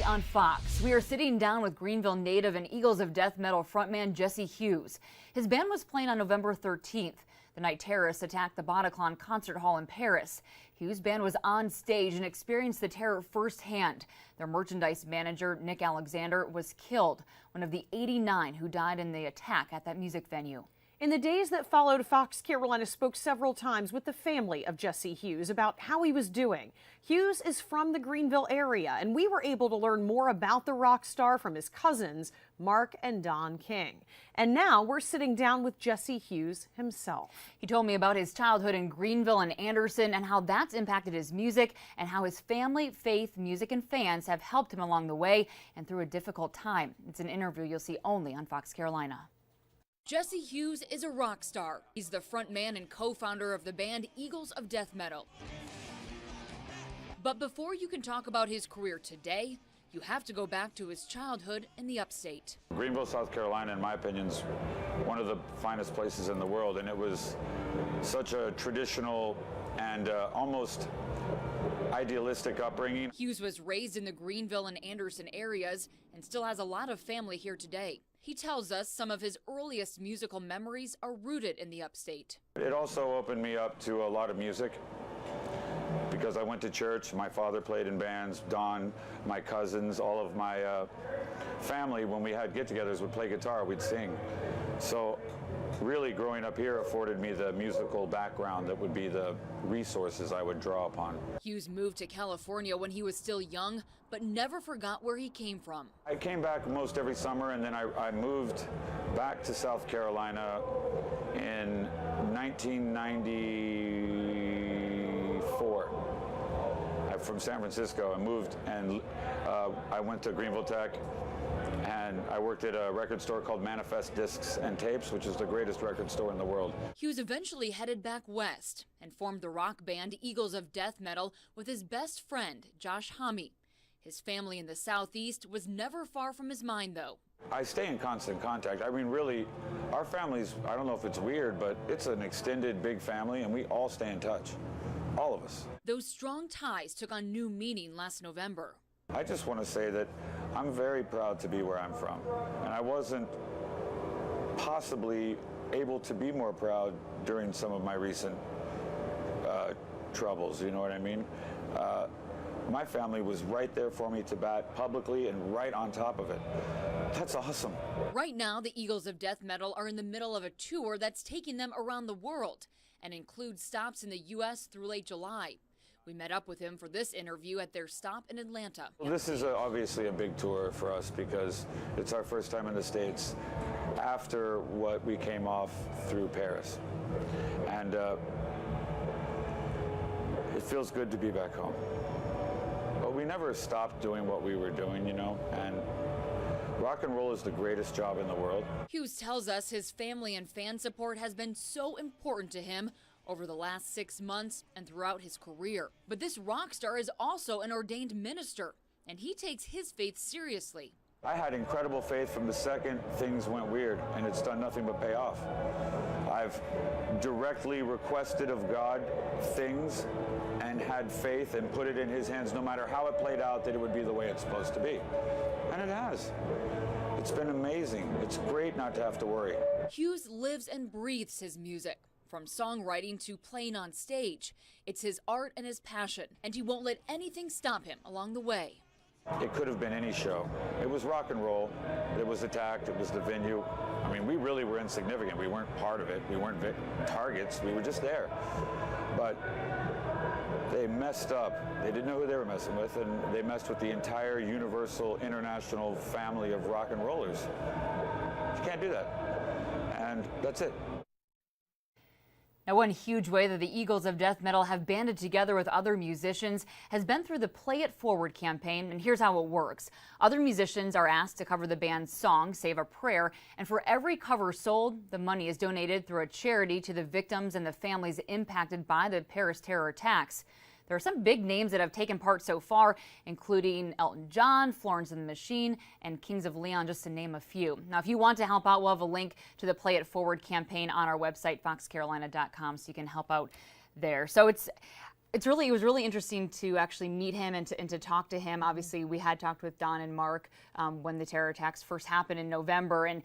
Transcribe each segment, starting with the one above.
On Fox, we are sitting down with Greenville native and Eagles of Death metal frontman Jesse Hughes. His band was playing on November 13th. The night terrorists attacked the Bataclan concert hall in Paris. Hughes' band was on stage and experienced the terror firsthand. Their merchandise manager, Nick Alexander, was killed, one of the 89 who died in the attack at that music venue. In the days that followed, Fox Carolina spoke several times with the family of Jesse Hughes about how he was doing. Hughes is from the Greenville area, and we were able to learn more about the rock star from his cousins, Mark and Don King. And now we're sitting down with Jesse Hughes himself. He told me about his childhood in Greenville and Anderson and how that's impacted his music and how his family, faith, music, and fans have helped him along the way and through a difficult time. It's an interview you'll see only on Fox Carolina. Jesse Hughes is a rock star. He's the frontman and co-founder of the band Eagles of Death Metal. But before you can talk about his career today, you have to go back to his childhood in the upstate. Greenville, South Carolina, in my opinion, is one of the finest places in the world, and it was such a traditional and almost idealistic upbringing. Hughes was raised in the Greenville and Anderson areas and still has a lot of family here today. He tells us some of his earliest musical memories are rooted in the upstate. It also opened me up to a lot of music because I went to church. My father played in bands, Don, my cousins, all of my family, when we had get-togethers, would play guitar, we'd sing. So really growing up here afforded me the musical background that would be the resources I would draw upon. Hughes moved to California when he was still young, but never forgot where he came from. I came back most every summer, and then I moved back to South Carolina in 1994. I'm from San Francisco. I moved and I went to Greenville Tech, and I worked at a record store called Manifest Discs and Tapes, which is the greatest record store in the world. Hughes eventually headed back west and formed the rock band Eagles of Death Metal with his best friend, Josh Homme. His family in the Southeast was never far from his mind, though. I stay in constant contact. I mean, really, our family's, I don't know if it's weird, but it's an extended big family, and we all stay in touch. All of us. Those strong ties took on new meaning last November. I just want to say that I'm very proud to be where I'm from, and I wasn't possibly able to be more proud during some of my recent troubles, you know what I mean? My family was right there for me to bat publicly and right on top of it. That's awesome. Right now, the Eagles of Death Metal are in the middle of a tour that's taking them around the world and includes stops in the U.S. through late July. We met up with him for this interview at their stop in Atlanta. Well, this is obviously a big tour for us because it's our first time in the States after what we came off through Paris. And it feels good to be back home. But we never stopped doing what we were doing, you know, and rock and roll is the greatest job in the world. Hughes tells us his family and fan support has been so important to him over the last 6 months and throughout his career. But this rock star is also an ordained minister, and he takes his faith seriously. I had incredible faith from the second things went weird, and it's done nothing but pay off. I've directly requested of God things and had faith and put it in his hands, no matter how it played out, that it would be the way it's supposed to be. And it has. It's been amazing. It's great not to have to worry. Hughes lives and breathes his music. From songwriting to playing on stage, it's his art and his passion, and he won't let anything stop him along the way. It could have been any show. It was rock and roll. It was attacked. It was the venue. I mean, we really were insignificant. We weren't part of it. We weren't targets. We were just there. But they messed up. They didn't know who they were messing with, and they messed with the entire universal international family of rock and rollers. You can't do that. And that's it. Now, one huge way that the Eagles of Death Metal have banded together with other musicians has been through the Play It Forward campaign, and here's how it works. Other musicians are asked to cover the band's song, Save a Prayer, and for every cover sold, the money is donated through a charity to the victims and the families impacted by the Paris terror attacks. There are some big names that have taken part so far, including Elton John, Florence and the Machine, and Kings of Leon, just to name a few. Now, if you want to help out, we'll have a link to the Play It Forward campaign on our website, foxcarolina.com, so you can help out there. So It was really interesting to actually meet him and to talk to him. Obviously, we had talked with Don and Mark when the terror attacks first happened in November, and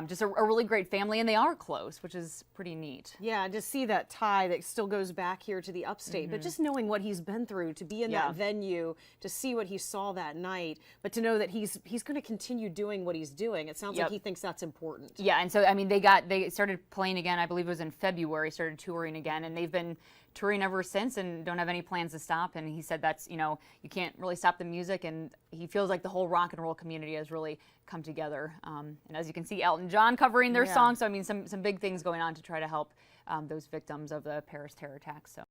just a really great family, and they are close, which is pretty neat. Yeah, to see that tie that still goes back here to the upstate, but just knowing what he's been through, to be in that venue, to see what he saw that night, but to know that he's going to continue doing what he's doing. It sounds like he thinks that's important. Yeah, and so I mean, they started playing again. I believe it was in February. Started touring again, and they've been touring ever since and don't have any plans to stop. And he said that's, you can't really stop the music, and he feels like the whole rock and roll community has really come together. And as you can see, Elton John covering their song. So I mean, some big things going on to try to help those victims of the Paris terror attacks. So.